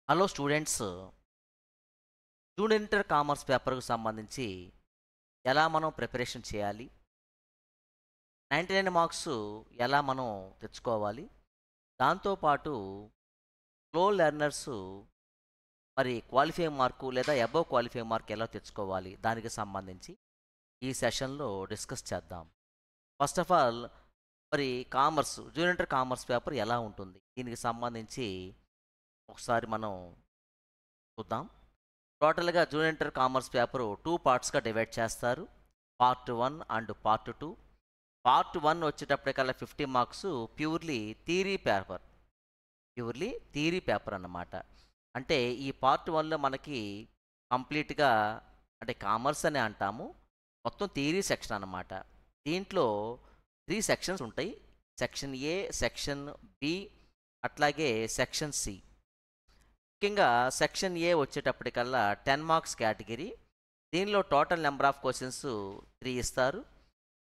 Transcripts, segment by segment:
Hello students, junior inter commerce పేపర్కు సంబంధించి ఎలా మనం ప్రిపరేషన్ చేయాలి, 99 మార్క్స్ ఎలా మనం తెచ్చుకోవాలి, దాంతోపాటు స్లో లెర్నర్స్ మరి క్వాలిఫైయింగ్ మార్కు లేదా అబవ్ క్వాలిఫైయింగ్ మార్క్ ఎలా తెచ్చుకోవాలి దానికి సంబంధించి ఈ సెషన్లో డిస్కస్ చేద్దాం. ఫస్ట్ ఆఫ్ ఆల్ మరి జూనియర్ ఇంటర్ కామర్స్ పేపర్ ఎలా ఉంటుంది దీనికి సంబంధించి ఒకసారి మనం చూద్దాం. టోటల్గా జూనియర్ ఇంటర్ కామర్స్ పేపరు 2 పార్ట్స్గా డివైడ్ చేస్తారు. Part 1 and part 2. Part 1 వచ్చేటప్పటికల్లా 50 marks purely theory paper అన్నమాట. అంటే ఈ పార్ట్ 1లో మనకి కంప్లీట్గా అంటే కామర్స్ అని అంటాము, మొత్తం థియరీ సెక్షన్ అన్నమాట. దీంట్లో 3 సెక్షన్స్ ఉంటాయి. సెక్షన్ ఏ, సెక్షన్ బి, అట్లాగే సెక్షన్ సి. ముఖ్యంగా సెక్షన్ ఏ వచ్చేటప్పటికల్లా 10 మార్క్స్ కేటగిరీ. దీనిలో టోటల్ నెంబర్ ఆఫ్ క్వశ్చన్స్ 3 ఇస్తారు.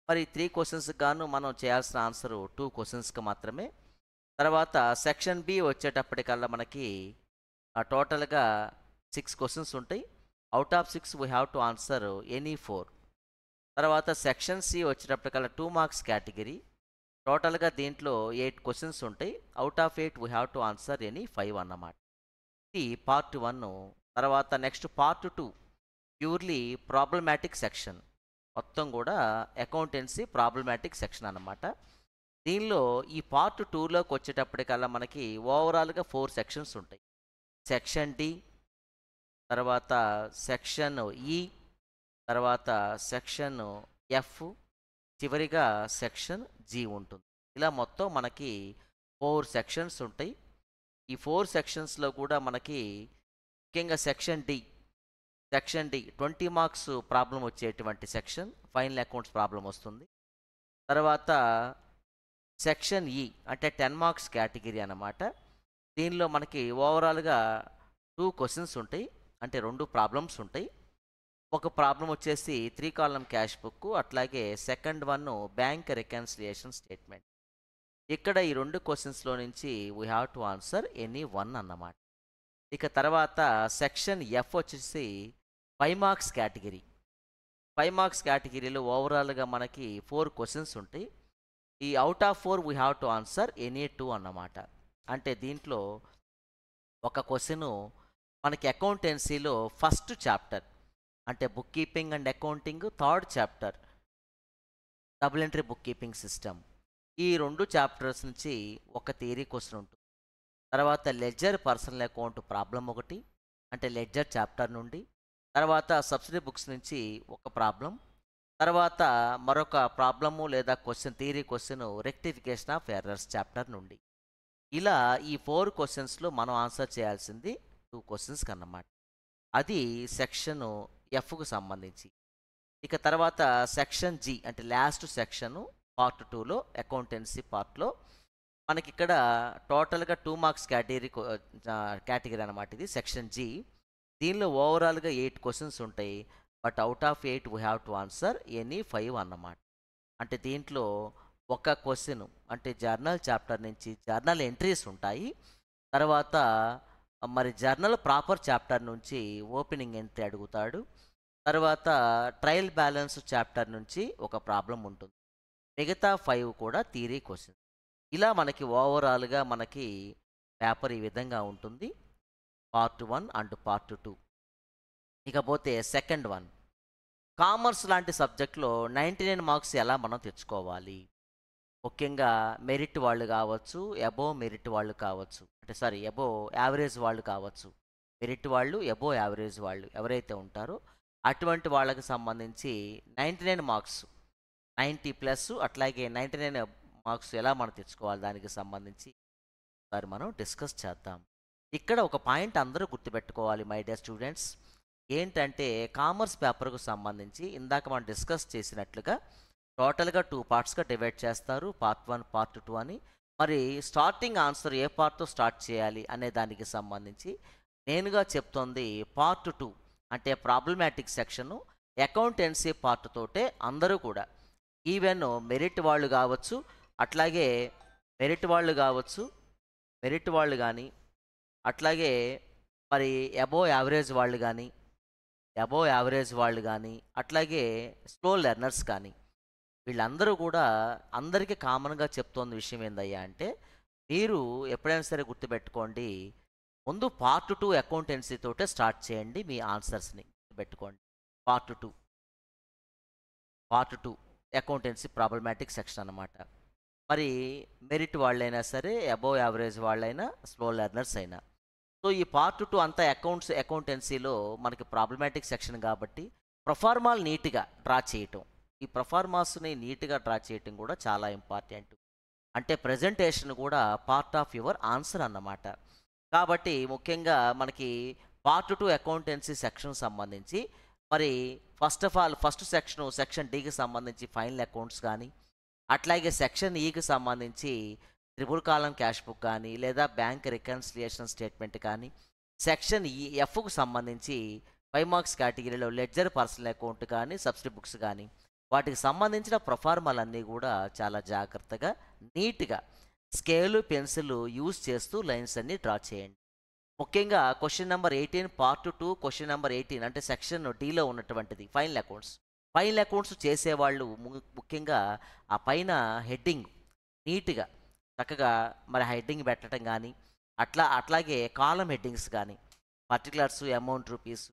మరి 3 క్వశ్చన్స్కి గాను మనం చేయాల్సిన ఆన్సరు 2 క్వశ్చన్స్కి మాత్రమే. తర్వాత సెక్షన్ బి వచ్చేటప్పటికల్లా మనకి టోటల్గా 6 క్వశ్చన్స్ ఉంటాయి. Out of 6 we have to answer any 4. తర్వాత సెక్షన్ సి వచ్చేటప్పటికల్లా 2 మార్క్స్ కేటగిరీ. టోటల్గా దీంట్లో 8 క్వశ్చన్స్ ఉంటాయి. Out of 8 we have to answer any 5 అన్నమాట. ఇది పార్ట్ 1. తర్వాత next part 2 purely problematic section, మొత్తం కూడా అకౌంటెన్సీ ప్రాబ్లమాటిక్ సెక్షన్ అన్నమాట. దీనిలో ఈ పార్ట్ 2లోకి వచ్చేటప్పటికల్లా మనకి ఓవరాల్గా 4 సెక్షన్స్ ఉంటాయి. సెక్షన్ డి, తర్వాత సెక్షన్ ఈ, తర్వాత సెక్షన్ ఎఫ్, చివరిగా సెక్షన్ జి ఉంటుంది. ఇలా మొత్తం మనకి 4 సెక్షన్స్ ఉంటాయి. ఈ 4 సెక్షన్స్లో కూడా మనకి ముఖ్యంగా సెక్షన్ డి 20 మార్క్స్ ప్రాబ్లం వచ్చేటువంటి సెక్షన్, ఫైనల్ అకౌంట్స్ ప్రాబ్లం వస్తుంది. తర్వాత సెక్షన్ ఈ అంటే 10 మార్క్స్ కేటగిరీ అన్నమాట. దీనిలో మనకి ఓవరాల్గా 2 క్వశ్చన్స్ ఉంటాయి, అంటే 2 ప్రాబ్లమ్స్ ఉంటాయి. ఒక ప్రాబ్లం వచ్చేసి 3 కాలమ్ క్యాష్ బుక్, అట్లాగే second one bank reconciliation statement. ఇక్కడ ఈ 2 క్వశ్చన్స్లో నుంచి we have to answer any 1 అన్నమాట. ఇక తర్వాత సెక్షన్ ఎఫ్ వచ్చేసి 5 మార్క్స్ కేటగిరీ. 5 మార్క్స్ కేటగిరీలో ఓవరాల్గా మనకి 4 క్వశ్చన్స్ ఉంటాయి. ఈ out of 4 we have to answer any 2 అన్నమాట. అంటే దీంట్లో ఒక క్వశ్చను మనకి అకౌంటెన్సీలో ఫస్ట్ చాప్టర్ అంటే book keeping and accounting, third chapter double entry book keeping system. ఈ 2 చాప్టర్స్ నుంచి ఒక థియరీ క్వశ్చన్ ఉంటుంది. తర్వాత లెడ్జర్ పర్సనల్ అకౌంట్ ప్రాబ్లం ఒకటి, అంటే లెడ్జర్ చాప్టర్ నుండి. తర్వాత సబ్సిడీ బుక్స్ నుంచి ఒక ప్రాబ్లం. తర్వాత మరొక ప్రాబ్లము లేదా theory question rectification of errors chapter నుండి. ఇలా ఈ 4 క్వశ్చన్స్లో మనం ఆన్సర్ చేయాల్సింది 2 క్వశ్చన్స్కి అన్నమాట. అది సెక్షన్ ఎఫ్కు సంబంధించి. ఇక తర్వాత సెక్షన్ జి అంటే లాస్ట్ సెక్షను పార్ట్ 2లో అకౌంటెన్సీ పార్ట్లో మనకి ఇక్కడ టోటల్గా 2 మార్క్స్ కేటగిరీ అనమాట. ఇది సెక్షన్ జి. దీనిలో ఓవరాల్గా 8 క్వశ్చన్స్ ఉంటాయి. But out of 8 we have to answer any 5 అన్నమాట. అంటే దీంట్లో ఒక క్వశ్చన్ అంటే జర్నల్ చాప్టర్ నుంచి జర్నల్ ఎంట్రీస్ ఉంటాయి. తర్వాత మరి జర్నల్ ప్రాపర్ చాప్టర్ నుంచి ఓపెనింగ్ ఎంట్రీ అడుగుతాడు. తర్వాత ట్రయల్ బ్యాలెన్స్ చాప్టర్ నుంచి ఒక ప్రాబ్లం ఉంటుంది. మిగతా 5 కూడా థియరీ క్వశ్చన్. ఇలా మనకి ఓవరాల్గా మనకి పేపర్ ఈ విధంగా ఉంటుంది, పార్ట్ 1 అండ్ పార్ట్ 2. ఇకపోతే సెకండ్ వన్, కామర్స్ లాంటి సబ్జెక్ట్లో 99 మార్క్స్ ఎలా మనం తెచ్చుకోవాలి. ముఖ్యంగా మెరిట్ వాళ్ళు కావచ్చు, అబోవ్ మెరిట్ వాళ్ళు కావచ్చు, అంటే అబోవ్ యావరేజ్ వాళ్ళు కావచ్చు. మెరిట్ వాళ్ళు, అబోవ్ యావరేజ్ వాళ్ళు ఎవరైతే ఉంటారో అటువంటి వాళ్ళకి సంబంధించి 99 మార్క్స్ 90+, అట్లాగే 99 మార్క్స్ ఎలా మనం తెచ్చుకోవాలి దానికి సంబంధించి ఒకసారి మనం డిస్కస్ చేద్దాం. ఇక్కడ ఒక పాయింట్ అందరూ గుర్తుపెట్టుకోవాలి మై డియర్ స్టూడెంట్స్. ఏంటంటే కామర్స్ పేపర్కు సంబంధించి ఇందాక మనం డిస్కస్ చేసినట్లుగా టోటల్గా 2 పార్ట్స్గా డివైడ్ చేస్తారు, పార్ట్ 1 పార్ట్ 2 అని. మరి స్టార్టింగ్ ఆన్సర్ ఏ పార్ట్తో స్టార్ట్ చేయాలి అనే దానికి సంబంధించి నేనుగా చెప్తోంది పార్ట్ 2 అంటే ప్రాబ్లమాటిక్ సెక్షను అకౌంటెన్సీ పార్ట్ తోటే అందరూ కూడా ఈవెన్ మెరిట్ వాళ్ళు కావచ్చు, అట్లాగే మెరిట్ వాళ్ళు కానీ అట్లాగే మరి అబోవ్ యావరేజ్ వాళ్ళు గానీ, అట్లాగే స్లో లెర్నర్స్ కానీ, వీళ్ళందరూ కూడా అందరికీ కామన్‌గా చెప్తోన్న విషయం ఏందయ్యా అంటే, మీరు ఎప్పుడైనా సరే గుర్తుపెట్టుకోండి, ముందు పార్ట్ 2 అకౌంటెన్సీ తోటే స్టార్ట్ చేయండి మీ ఆన్సర్స్‌ని. గుర్తుపెట్టుకోండి. Part 2, part 2 accountancy problematic section అన్నమాట. మరి మెరిట్ వాళ్ళైనా సరే, అబోవ్ యావరేజ్ వాళ్ళైనా, స్లో లెర్నర్స్ అయినా. సో, ఈ పార్ట్ 2 అంతా అకౌంటెన్సీలో మనకి ప్రాబ్లమాటిక్ సెక్షన్ కాబట్టి, ప్రొఫార్మాలు నీట్‌గా డ్రా చేయటం. ఈ ప్రొఫార్మాస్‌ని నీట్‌గా డ్రా చేయటం కూడా చాలా ఇంపార్టెంట్. అంటే ప్రెజెంటేషన్ కూడా పార్ట్ ఆఫ్ యువర్ ఆన్సర్ అన్నమాట. కాబట్టి ముఖ్యంగా మనకి పార్ట్ 2 అకౌంటెన్సీ సెక్షన్ సంబంధించి మరి first of all first section డీకి సంబంధించి ఫైనల్ అకౌంట్స్ కానీ, అట్లాగే సెక్షన్ ఈకి సంబంధించి త్రిపుల్ కాలం క్యాష్ బుక్ కానీ, లేదా బ్యాంక్ రికన్సిలియేషన్ స్టేట్మెంట్ కానీ, సెక్షన్ ఎఫ్కు సంబంధించి 5 మార్క్స్ కేటగిరీలో లెడ్జర్ పర్సనల్ అకౌంట్ కానీ, సబ్సిడీ బుక్స్ కానీ, వాటికి సంబంధించిన ప్రొఫార్మాలన్నీ కూడా చాలా జాగ్రత్తగా నీట్‌గా స్కేలు, పెన్సిల్ యూజ్ చేస్తూ లైన్స్ అన్నీ డ్రా చేయండి. ముఖ్యంగా question number 18 part 2 question number 18 అంటే సెక్షన్ డీలో ఉన్నటువంటిది ఫైనల్ అకౌంట్స్. ఫైనల్ అకౌంట్స్ చేసేవాళ్ళు ముఖ్యంగా ఆ పైన హెడ్డింగ్ నీట్‌గా చక్కగా మరి హెడ్డింగ్ పెట్టడం గానీ, అట్లాగే కాలమ్ హెడ్డింగ్స్ గానీ, పర్టిక్యులర్స్ అమౌంట్ రూపీస్,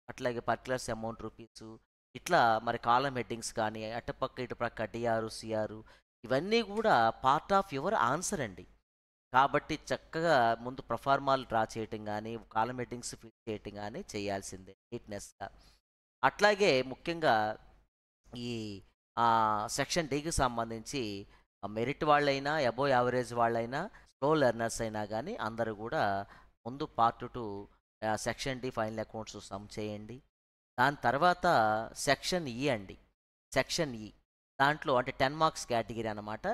అట్లాగే పర్టిక్యులర్స్ అమౌంట్ రూపీసు, ఇట్లా మరి కాలమ్ హెడ్డింగ్స్ కానీ, అటుపక్క ఇటుపక్క డిఆర్, సిఆర్ ఇవన్నీ కూడా పార్ట్ ఆఫ్ యువర్ ఆన్సర్ అండి. కాబట్టి చక్కగా ముందు ప్రొఫార్మాలు డ్రా చేయటం గానీ, కాలమ్ హెడ్డింగ్స్ ఫిల్ చేయటం గానీ చేయాల్సిందే నీట్‌నెస్‌గా. అట్లాగే ముఖ్యంగా ఈ సెక్షన్ డీకి సంబంధించి మెరిట్ వాళ్ళైనా, అబోవ్ యావరేజ్ వాళ్ళైనా, స్లో లెర్నర్స్ అయినా గానీ అందరూ గూడా ముందు part 2 section D final accounts sum చేయండి. దాని తర్వాత సెక్షన్ ఈ అండి. సెక్షన్ ఈ దాంట్లో అంటే 10 మార్క్స్ కేటగిరీ అన్నమాట.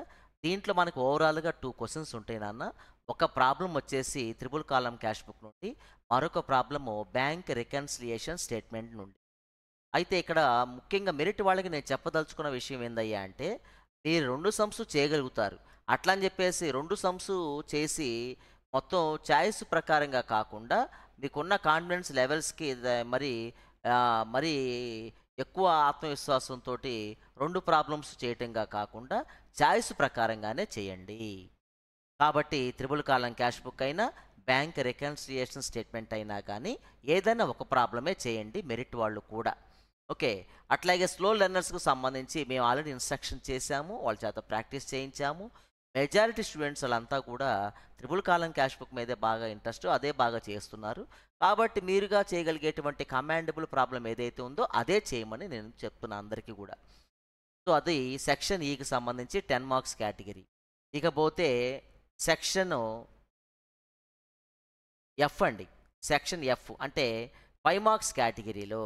దీంట్లో మనకు ఓవరాల్‌గా 2 క్వెషన్స్ ఉంటాయి నాన్న. ఒక ప్రాబ్లమ్ వచ్చేసి త్రిపుల్ కాలమ్ క్యాష్ బుక్ నుండి, మరొక ప్రాబ్లము బ్యాంక్ రికన్సిలియేషన్ స్టేట్మెంట్ నుండి. అయితే ఇక్కడ ముఖ్యంగా మెరిట్ వాళ్ళకి నేను చెప్పదలుచుకున్న విషయం ఏందయ్యా అంటే, మీరు 2 సమ్స్ చేయగలుగుతారు. అట్లని చెప్పేసి 2 సమ్స్ చేసి మొత్తం చాయిస్ ప్రకారంగా కాకుండా, మీకున్న కాన్ఫిడెన్స్ లెవెల్స్‌కి మరి ఎక్కువ ఆత్మవిశ్వాసంతోటి 2 ప్రాబ్లమ్స్ చేయటంగా కాకుండా, చాయిస్ ప్రకారంగానే చేయండి. కాబట్టి త్రిపుల్ కాలం క్యాష్ బుక్ అయినా, బ్యాంక్ రికన్సిలియేషన్ స్టేట్మెంట్ అయినా కానీ ఏదైనా ఒక ప్రాబ్లమే చేయండి మెరిట్ వాళ్ళు కూడా. ఓకే. అట్లాగే స్లో లెర్నర్స్‌కు సంబంధించి మేము ఆల్రెడీ ఇన్‌స్ట్రక్షన్ చేశాము. వాళ్ళ చేత ప్రాక్టీస్ చేయించాము. మెజారిటీ స్టూడెంట్స్ ఆళ్ళంతా కూడా త్రిపుల్ కాలం క్యాష్ బుక్ మీదే బాగా ఇంట్రెస్ట్, అదే బాగా చేస్తున్నారు. కాబట్టి మీరుగా చేయగలిగేటువంటి కమాండబుల్ ప్రాబ్లమ్ ఏదైతే ఉందో అదే చేయమని నేను చెప్తున్నా అందరికీ గూడా. సో, అది సెక్షన్ ఈకి సంబంధించి 10 మార్క్స్ కేటగిరీ. ఇకపోతే సెక్షను ఎఫ్ అండి. సెక్షన్ ఎఫ్ అంటే 5 మార్క్స్ కేటగిరీలో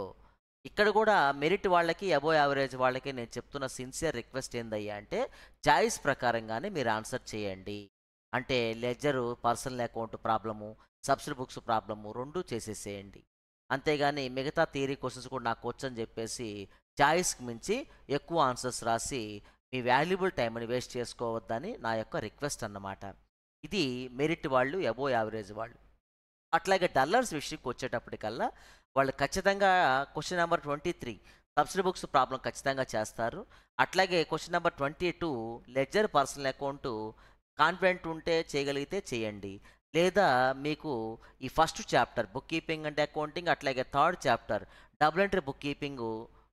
ఇక్కడ కూడా మెరిట్ వాళ్ళకి, అబోవ్ యావరేజ్ వాళ్ళకి నేను చెప్తున్న సిన్సియర్ రిక్వెస్ట్ ఏందయ్యా అంటే, చాయిస్ ప్రకారంగానే మీరు ఆన్సర్ చేయండి. అంటే ledger, personal account problem, subsidy books problem 2 చేసేసేయండి. అంతేగాని మిగతా థియరీ క్వెషన్స్ కూడా నాకొచ్చని చెప్పేసి చాయిస్‌కి మించి ఎక్కువ ఆన్సర్స్ రాసి మీ వాల్యుబుల్ టైమ్‌ని వేస్ట్ చేసుకోవద్దని నా యొక్క రిక్వెస్ట్ అన్నమాట. ఇది మెరిట్ వాళ్ళు, అబోవ్ యావరేజ్ వాళ్ళు. అట్లాగే డల్లర్స్ విషయంకి వచ్చేటప్పటికల్లా వాళ్ళు ఖచ్చితంగా question number 23 subsidy books problem ఖచ్చితంగా చేస్తారు. అట్లాగే question number 22 ledger personal account confident ఉంటే చేయగలిగితే చేయండి. లేదా మీకు ఈ first chapter bookkeeping and accounting, అట్లాగే third chapter double entry bookkeeping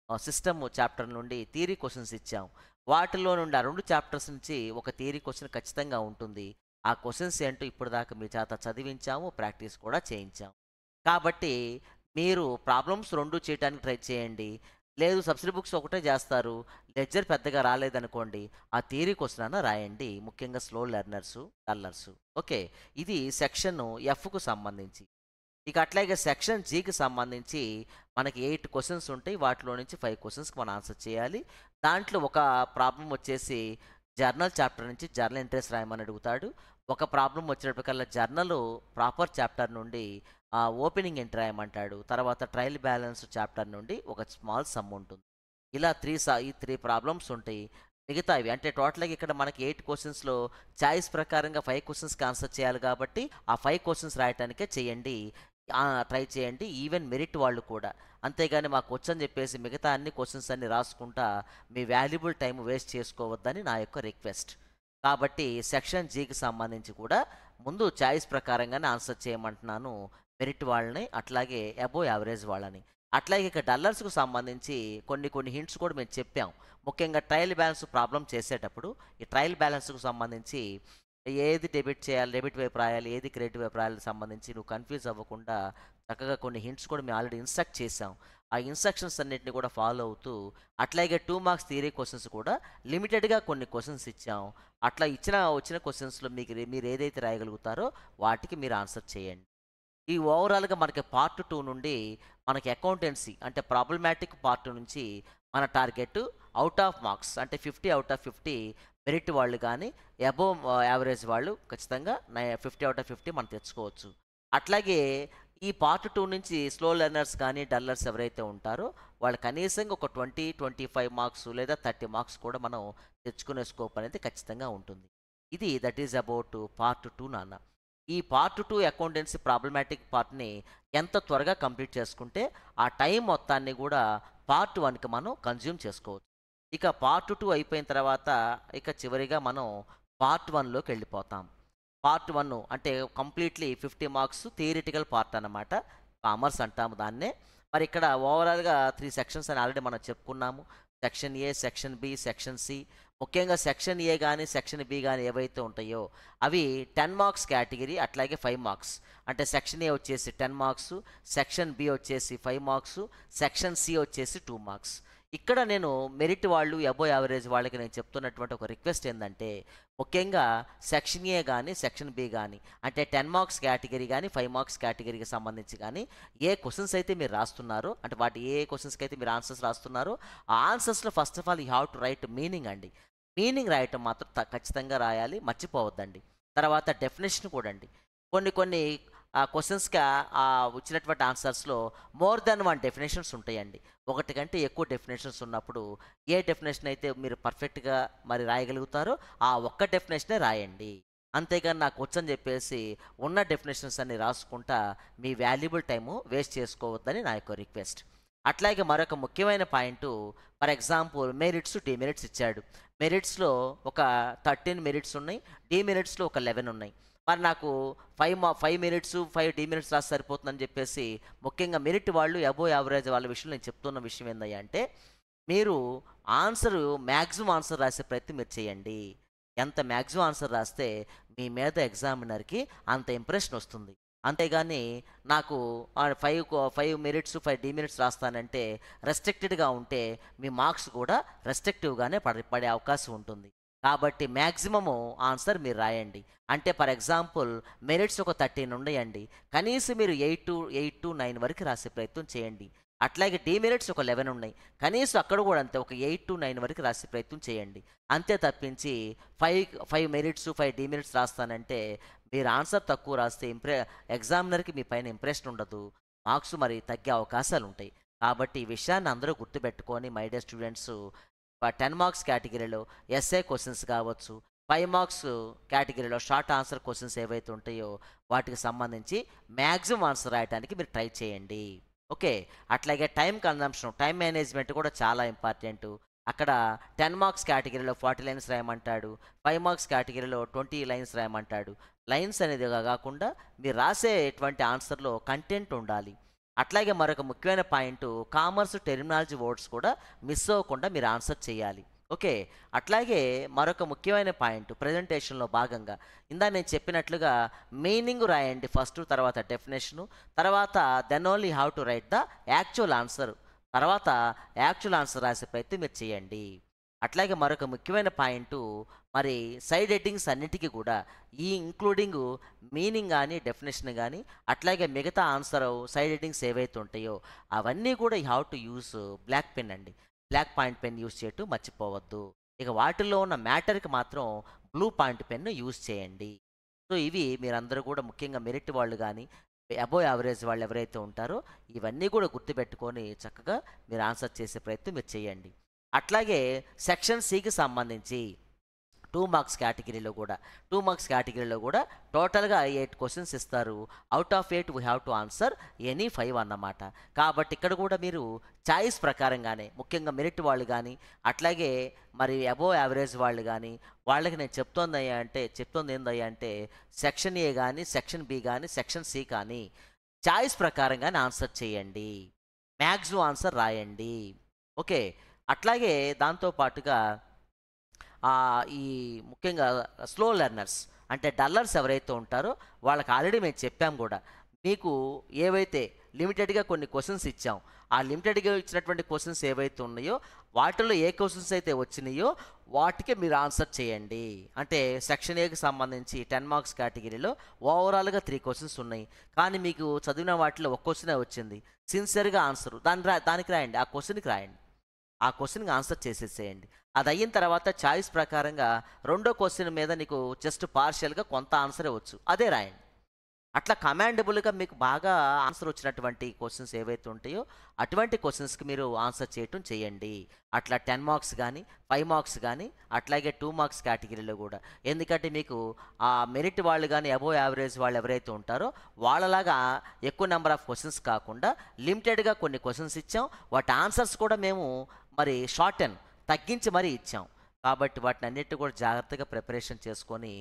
system chapter నుండి థియరీ క్వెషన్స్ ఇచ్చాం. వాటిలో నుండి ఆ 2 చాప్టర్స్ నుంచి ఒక థియరీ క్వెషన్ ఖచ్చితంగా ఉంటుంది. ఆ క్వెషన్స్ ఏంటో ఇప్పటిదాకా మీ చేత చదివించాము, ప్రాక్టీస్ కూడా చేయించాం. కాబట్టి మీరు ప్రాబ్లమ్స్ 2 చేయటానికి ట్రై చేయండి. లేదు సబ్సిడీ బుక్స్ ఒకటే చేస్తారు, లెడ్జర్ పెద్దగా రాలేదనుకోండి, ఆ థియరీ క్వెషన్ అన్నా రాయండి. ముఖ్యంగా స్లో లెర్నర్సు, డల్లర్సు. ఓకే. ఇది సెక్షన్ ఎఫ్‌కు సంబంధించి. ఇక అట్లాగే సెక్షన్ జీకి సంబంధించి మనకి 8 క్వెషన్స్ ఉంటాయి. వాటిలో నుంచి 5 క్వెషన్స్‌కి మనం ఆన్సర్ చేయాలి. దాంట్లో ఒక ప్రాబ్లమ్ వచ్చేసి జర్నల్ చాప్టర్ నుంచి జర్నల్ ఎంట్రీస్ రాయమని అడుగుతాడు. ఒక ప్రాబ్లమ్ వచ్చేటప్పటికల్లా జర్నల్ ప్రాపర్ చాప్టర్ నుండి ఓపెనింగ్ ఎంట్రీ రాయమంటాడు. తర్వాత ట్రయల్ బ్యాలెన్స్ చాప్టర్ నుండి ఒక స్మాల్ సమ్ ఉంటుంది. ఇలా ఈ 3 ప్రాబ్లమ్స్ ఉంటాయి. మిగతావి అంటే టోటల్‌గా ఇక్కడ మనకి 8 క్వెషన్స్‌లో చాయిస్ ప్రకారంగా 5 క్వెషన్స్‌కి ఆన్సర్ చేయాలి కాబట్టి, ఆ 5 క్వెషన్స్ రాయటానికే చేయండి. ట్రై చేయండి. ఈవెన్ మెరిట్ వాళ్ళు కూడా. అంతేగాని మాకొచ్చని చెప్పేసి మిగతా అన్ని క్వెషన్స్ అన్నీ రాసుకుంటా మీ వాల్యుబుల్ టైమ్ వేస్ట్ చేసుకోవద్దని నా యొక్క రిక్వెస్ట్. కాబట్టి సెక్షన్ జీకి సంబంధించి కూడా ముందు చాయిస్ ప్రకారంగానే ఆన్సర్ చేయమంటున్నాను మెరిట్ వాళ్ళని, అట్లాగే అబోవ్ యావరేజ్ వాళ్ళని. అట్లాగే ఇక డల్లర్స్‌కు సంబంధించి కొన్ని హింట్స్ కూడా మేము చెప్పాం. ముఖ్యంగా ట్రయల్ బ్యాలెన్స్ ప్రాబ్లమ్ చేసేటప్పుడు ఈ ట్రయల్ బ్యాలెన్స్‌కు సంబంధించి ఏది డెబిట్ చేయాలి, డెబిట్ వైపు రాయాలి, ఏది క్రెడిట్ వైపు రాయాలి సంబంధించి నువ్వు కన్‌ఫ్యూజ్ అవ్వకుండా చక్కగా కొన్ని హింట్స్ కూడా మేము ఆల్రెడీ ఇన్‌స్ట్రక్ట్ చేశాం. ఆ ఇన్‌స్ట్రక్షన్స్ అన్నిటిని కూడా ఫాలో అవుతూ అట్లాగే 2 మార్క్స్ థియరీ క్వెషన్స్ కూడా లిమిటెడ్‌గా కొన్ని క్వెషన్స్ ఇచ్చాం. అట్లా వచ్చిన క్వెషన్స్‌లో మీరు ఏదైతే రాయగలుగుతారో వాటికి మీరు ఆన్సర్ చేయండి. ఈ ఓవరాల్‌గా మనకి పార్ట్ 2 నుండి మనకి అకౌంటెన్సీ అంటే ప్రాబ్లమాటిక్ పార్ట్ నుంచి మన టార్గెట్ ఔట్ ఆఫ్ మార్క్స్ అంటే 50 ఔట్ ఆఫ్ 50 మెరిట్ వాళ్ళు కానీ అబోవ్ యావరేజ్ వాళ్ళు ఖచ్చితంగా 50 ఔట్ ఆఫ్ 50 మనం తెచ్చుకోవచ్చు. అట్లాగే ఈ పార్ట్ 2 నుంచి స్లో లెర్నర్స్ కానీ డల్లర్స్ ఎవరైతే ఉంటారో వాళ్ళు కనీసంగా ఒక 20, 25 మార్క్స్ లేదా 30 మార్క్స్ కూడా మనం తెచ్చుకునే స్కోప్ అనేది ఖచ్చితంగా ఉంటుంది. ఇది దట్ ఈజ్ అబౌట్ పార్ట్ 2 నాన్న. ఈ పార్ట్ 2 అకౌంటెన్సీ ప్రాబ్లమాటిక్ పార్ట్‌ని ఎంత త్వరగా కంప్లీట్ చేసుకుంటే, ఆ టైం మొత్తాన్ని గూడా పార్ట్ 1కి మనం కన్జ్యూమ్ చేసుకోవచ్చు. ఇక పార్ట్ 2 అయిపోయిన తర్వాత ఇక చివరిగా మనం పార్ట్ 1లోకి వెళ్ళిపోతాం. పార్ట్ 1 అంటే కంప్లీట్‌లీ 50 మార్క్స్ థియరిటికల్ పార్ట్ అన్నమాట. కామర్స్ అంటాము దాన్నే. మరి ఇక్కడ ఓవరాల్‌గా 3 సెక్షన్స్ అని ఆల్రెడీ మనం చెప్పుకున్నాము. Section A, section B, section C. ముఖ్యంగా సెక్షన్ ఏ గాని, సెక్షన్ బి గాని ఏవైతే ఉంటాయో అవి 10 మార్క్స్ కేటగిరీ అట్లాగే 5 మార్క్స్. అంటే సెక్షన్ ఏ వచ్చేసి 10 మార్క్స్, సెక్షన్ బి వచ్చేసి 5 మార్క్స్, సెక్షన్ సి వచ్చేసి 2 మార్క్స్. ఇక్కడ నేను మెరిట్ వాళ్ళు, అబోవ్ యావరేజ్ వాళ్ళకి నేను చెప్తున్నటువంటి ఒక రిక్వెస్ట్ ఏందంటే, ముఖ్యంగా సెక్షన్ ఏ గాని, సెక్షన్ బి గాని అంటే 10 మార్క్స్ కేటగిరీ గాని, 5 మార్క్స్ కేటగిరీకి సంబంధించి గాని ఏ క్వెషన్స్ అయితే మీరు రాస్తున్నారో అంటే వాటి ఏ క్వెషన్స్‌కి అయితే మీరు ఆన్సర్స్ రాస్తున్నారో ఆ ఆన్సర్స్‌లో first of all you have to write meaning అండి. మీనింగ్ రాయటం మాత్రం ఖచ్చితంగా రాయాలి. మర్చిపోవద్దండి. తర్వాత డెఫినిషన్ కూడా అండి. కొన్ని క్వెషన్స్‌కి వచ్చినటువంటి ఆన్సర్స్‌లో మోర్ దాన్ 1 డెఫినిషన్స్ ఉంటాయండి. ఒకటి కంటే ఎక్కువ డెఫినిషన్స్ ఉన్నప్పుడు ఏ డెఫినిషన్ అయితే మీరు పర్ఫెక్ట్‌గా మరి రాయగలుగుతారో ఆ ఒక్క డెఫినిషనే రాయండి. అంతేగాని నాకొచ్చని చెప్పేసి ఉన్న డెఫినిషన్స్ అన్ని రాసుకుంటా మీ వాల్యుబుల్ టైము వేస్ట్ చేసుకోవద్దని నా యొక్క రిక్వెస్ట్. అట్లాగే మరొక ముఖ్యమైన point for example merits, demerits ఇచ్చాడు. మెరిట్స్‌లో ఒక 13 మెరిట్స్ ఉన్నాయి. డీమెరిట్స్‌లో ఒక 11 ఉన్నాయి. మరి నాకు 5 మెరిట్స్, 5 డీమెరిట్స్ రాస్తే సరిపోతుందని చెప్పేసి ముఖ్యంగా మెరిట్ వాళ్ళు, అబోవ్ యావరేజ్ వాళ్ళ విషయంలో నేను చెప్తున్న విషయం ఏందయ్యా అంటే, మీరు మాక్సిమం ఆన్సర్ రాసే ప్రయత్నం మీరు చేయండి. ఎంత మాక్సిమం ఆన్సర్ రాస్తే మీ మీద ఎగ్జామినర్‌కి అంత ఇంప్రెషన్ వస్తుంది. అంతేగాని నాకు 5 మెరిట్స్, 5 డీమెరిట్స్ రాస్తానంటే రెస్ట్రిక్టెడ్‌గా ఉంటే మీ మార్క్స్ కూడా రెస్ట్రిక్టివ్‌గానే పడే అవకాశం ఉంటుంది. కాబట్టి మాక్సిమము ఆన్సర్ మీరు రాయండి. అంటే ఫర్ ఎగ్జాంపుల్ మెరిట్స్ ఒక 13 ఉన్నాయండి. కనీసం మీరు 8-9 వరకు రాసే ప్రయత్నం చేయండి. అట్లాగే డీమెరిట్స్ ఒక 11 ఉన్నాయి. కనీసం అక్కడ కూడా అంతే ఒక 8-9 వరకు రాసే ప్రయత్నం చేయండి. అంతే తప్పించి 5 మెరిట్స్, 5 డీమెరిట్స్ రాస్తానంటే మీరు ఆన్సర్ తక్కువ రాస్తే ఎగ్జామినర్‌కి మీ పైన ఇంప్రెషన్ ఉండదు. మార్క్స్ మరి తగ్గే అవకాశాలుంటాయి. కాబట్టి ఈ విషయాన్ని అందరూ గుర్తుపెట్టుకొని మై డియర్ స్టూడెంట్స్ 10 మార్క్స్ కేటగిరీలో ఎస్ఏ క్వెషన్స్ కావచ్చు, 5 మార్క్స్ కేటగిరీలో షార్ట్ ఆన్సర్ క్వెషన్స్ ఏవైతే ఉంటాయో వాటికి సంబంధించి మాక్సిమం ఆన్సర్ రాయడానికి మీరు ట్రై చేయండి. ఓకే. అట్లాగే టైం మేనేజ్మెంట్ కూడా చాలా ఇంపార్టెంటు. అక్కడ 10 మార్క్స్ కేటగిరీలో 40 లైన్స్ రాయమంటాడు. 5 మార్క్స్ కేటగిరీలో 20 లైన్స్ రాయమంటాడు. లైన్స్ అనేది కాకుండా మీరు రాసేటువంటి ఆన్సర్‌లో కంటెంట్ ఉండాలి. అట్లాగే మరొక ముఖ్యమైన పాయింటు కామర్స్ టెర్మినాలజీ వర్డ్స్ కూడా మిస్ అవ్వకుండా మీరు ఆన్సర్ చేయాలి. ఓకే. అట్లాగే మరొక ముఖ్యమైన పాయింట్ ప్రెజెంటేషన్‌లో భాగంగా ఇందాక నేను చెప్పినట్లుగా మీనింగ్ రాయండి ఫస్ట్, తర్వాత డెఫినిషను, తర్వాత then only have to write the actual answer. తర్వాత యాక్చువల్ ఆన్సర్ రాసే ప్రయత్నం మీరు చేయండి. అట్లాగే మరొక ముఖ్యమైన పాయింటు మరి సైడ్ హెడ్డింగ్స్ అన్నిటికీ కూడా ఇంక్లూడింగ్ మీనింగ్ గానీ, డెఫినిషన్ గానీ, అట్లాగే మిగతా ఆన్సర్ సైడ్ హెడ్డింగ్స్ ఏవైతే ఉంటాయో అవన్నీ కూడా you have to use black pen అండి. బ్లాక్ పాయింట్ పెన్ యూజ్ చేయటం మర్చిపోవద్దు. ఇక వాటిల్లో ఉన్న మ్యాటర్‌కి మాత్రం బ్లూ పాయింట్ పెన్ను యూజ్ చేయండి. సో, ఇవి మీరందరూ కూడా ముఖ్యంగా మెరిట్ వాళ్ళు గానీ, అబోవ్ యావరేజ్ వాళ్ళు ఎవరైతే ఉంటారో ఇవన్నీ కూడా గుర్తుపెట్టుకొని చక్కగా మీరు ఆన్సర్ చేసే ప్రయత్నం మీరు చేయండి. అట్లాగే సెక్షన్ సికి సంబంధించి టూ మార్క్స్ కేటగిరీలో కూడా టోటల్గా 8 క్వశ్చన్స్ ఇస్తారు. Out of 8 we have to answer any 5 అన్నమాట. కాబట్టి ఇక్కడ కూడా మీరు చాయిస్ ప్రకారంగానే, ముఖ్యంగా మెరిట్ వాళ్ళు కానీ, అట్లాగే మరి అబోవ్ యావరేజ్ వాళ్ళు కానీ, వాళ్ళకి నేను చెప్తోంది ఏందయ్యా అంటే సెక్షన్ ఏ కానీ, సెక్షన్ బి కానీ, సెక్షన్ సి కానీ చాయిస్ ప్రకారంగానే ఆన్సర్ చేయండి. మ్యాక్సిమం ఆన్సర్ రాయండి. ఓకే. అట్లాగే దాంతో పాటుగా ఈ ముఖ్యంగా స్లో లెర్నర్స్ అంటే డల్లర్స్ ఎవరైతే ఉంటారో వాళ్ళకి ఆల్రెడీ మేము చెప్పాం కూడా. మీకు ఏవైతే లిమిటెడ్గా కొన్ని క్వశ్చన్స్ ఇచ్చాం, ఆ లిమిటెడ్గా ఇచ్చినటువంటి క్వశ్చన్స్ ఏవైతే ఉన్నాయో వాటిలో ఏ క్వశ్చన్స్ అయితే వచ్చినాయో వాటికే మీరు ఆన్సర్ చేయండి. అంటే సెక్షన్ ఏకి సంబంధించి 10 మార్క్స్ కేటగిరీలో ఓవరాల్గా 3 క్వశ్చన్స్ ఉన్నాయి, కానీ మీకు చదివిన వాటిలో ఒక క్వశ్చనే వచ్చింది. సిన్సియర్గా ఆన్సర్ దానికి రాయండి, ఆ క్వశ్చన్కి రాయండి, ఆ క్వశ్చన్కి ఆన్సర్ చేసేసేయండి. అది అయిన తర్వాత చాయిస్ ప్రకారంగా రెండో క్వశ్చన్ మీద నీకు జస్ట్ పార్షియల్గా కొంత ఆన్సరే వచ్చు, అదే రాయండి. అట్లా కమాండబుల్గా మీకు బాగా ఆన్సర్ వచ్చినటువంటి క్వశ్చన్స్ ఏవైతే ఉంటాయో అటువంటి క్వశ్చన్స్కి మీరు ఆన్సర్ చేయటం చేయండి. అట్లా 10 మార్క్స్ కానీ, 5 మార్క్స్ కానీ, అట్లాగే 2 మార్క్స్ కేటగిరీలో కూడా. ఎందుకంటే మీకు ఆ మెరిట్ వాళ్ళు కానీ, అబోవ్ యావరేజ్ వాళ్ళు ఎవరైతే ఉంటారో వాళ్ళలాగా ఎక్కువ నెంబర్ ఆఫ్ క్వశ్చన్స్ కాకుండా లిమిటెడ్గా కొన్ని క్వశ్చన్స్ ఇచ్చాం. వాటి ఆన్సర్స్ కూడా మేము మరి తగ్గించి మరీ ఇచ్చాం. కాబట్టి వాటిని అన్నిటి కూడా జాగ్రత్తగా ప్రిపరేషన్ చేసుకొని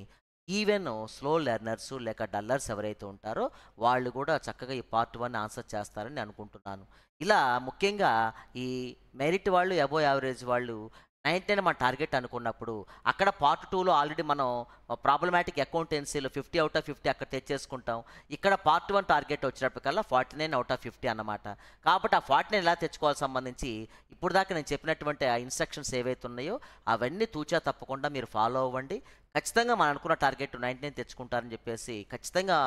ఈవెన్ స్లో లెర్నర్స్ లేక డల్లర్స్ ఎవరైతే ఉంటారో వాళ్ళు కూడా చక్కగా ఈ పార్ట్ 1 ఆన్సర్ చేస్తారని అనుకుంటున్నాను. ఇలా ముఖ్యంగా ఈ మెరిట్ వాళ్ళు, అబోవ్ యావరేజ్ వాళ్ళు 90 మన టార్గెట్ అనుకున్నప్పుడు అక్కడ పార్ట్ 2లో ఆల్రెడీ మనం ప్రాబ్లమాటిక్ అకౌంటెన్సీలో 50 అవుట్ ఆఫ్ 50 అక్కడ తెచ్చేసుకుంటాం. ఇక్కడ పార్ట్ 1 టార్గెట్ వచ్చినప్పటికల్లా 49 అవుట్ ఆఫ్ 50 అన్నమాట. కాబట్టి ఆ 49 ఎలా తెచ్చుకోవాల్సి సంబంధించి ఇప్పుడు దాకా నేను చెప్పినటువంటి ఆ ఇన్స్ట్రక్షన్స్ ఏవైతే ఉన్నాయో అవన్నీ తూచా తప్పకుండా మీరు ఫాలో అవ్వండి. ఖచ్చితంగా మనం అనుకున్న టార్గెట్ 99 తెచ్చుకుంటారని చెప్పేసి, ఖచ్చితంగా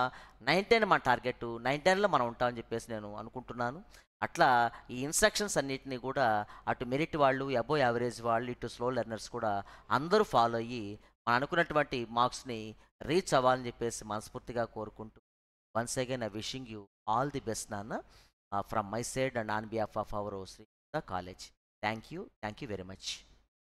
99 మన టార్గెట్, 99లో మనం ఉంటామని చెప్పేసి నేను అనుకుంటున్నాను. అట్లా ఈ ఇన్స్ట్రక్షన్స్ అన్నిటినీ కూడా అటు మెరిట్ వాళ్ళు, అబోవ్ యావరేజ్ వాళ్ళు, ఇటు స్లో లెర్నర్స్ కూడా అందరూ ఫాలో అయ్యి మనం అనుకున్నటువంటి మార్క్స్ని రీచ్ అవ్వాలని చెప్పేసి మనస్ఫూర్తిగా కోరుకుంటూ, once again I wishing you all the best నాన్న, from my side and on behalf of our Shri college. Thank you very much.